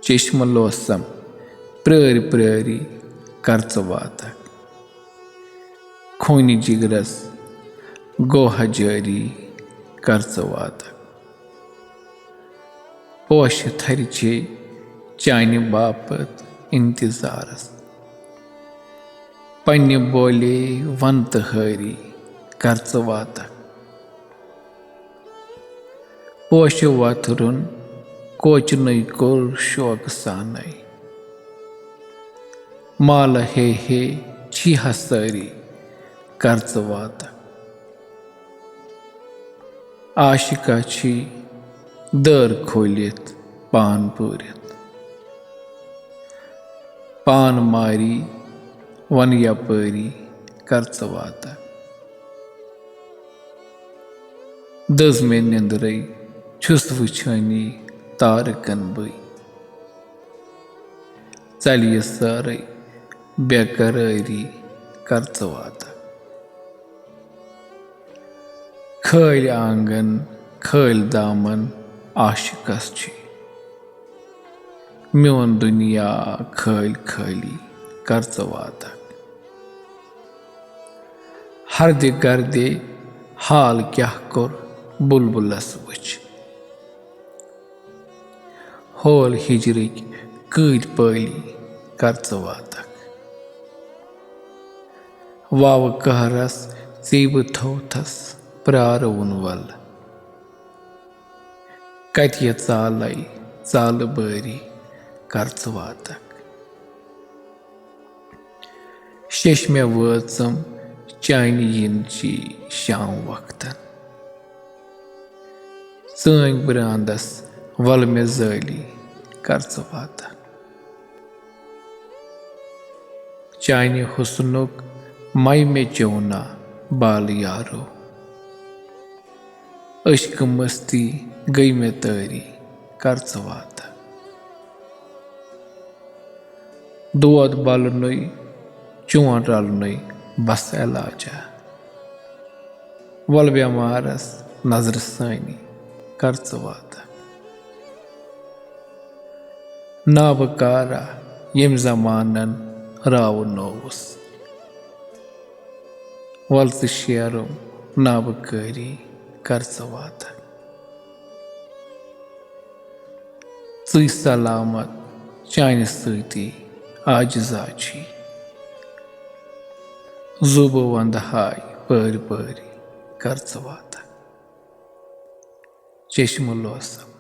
चेष्म लोसम प्रेरि प्रेरि कर वातक खूनी जिगरस गोह जारी कर वातक पोश थरचे चानि बापत इंतजारस पन्ने बोले वन तहारी कर वातक पोश वथरुन कोचन कोर शौक सानै माल हे छी हसारी कर वातक आशिका छी दर खोलित पान पूरित पान मारी वन यपरी कर वातक दज में निंद्रई छुस वुछानी तारकन बई चलिए सारे बेकरारी कर वातक खल आंगन खल दामन आशिकस छी म्योन दुनिया खल खली कर वातक हरदे गर्दे हाल क्या कोर बुलबुलस वुच होल हिजरिक कद पली कर वातक वाव कहरस चीब थोथस प्रारवन वल कथिय चालई चाल बरी कर वातक शेष में वचम चानि यिनची शाम वक्तन चंग ब्रांदस वल में जाली कर वातक चानि हुस्नुक मई में चौना बाल यारो अश्क मस्ती गई में तारी कर वातक दोद बल नई चौन रल नई बस इलाजा वल बेमारस नजर सानी कर वातक नाबकारा यम जमानन राव नोवस वल शेरो नाबकारी कर वातक चुई सलामत चानि सती आजिजा छी जुब वंदहाय परी परी कर वातक चेष्म लोसम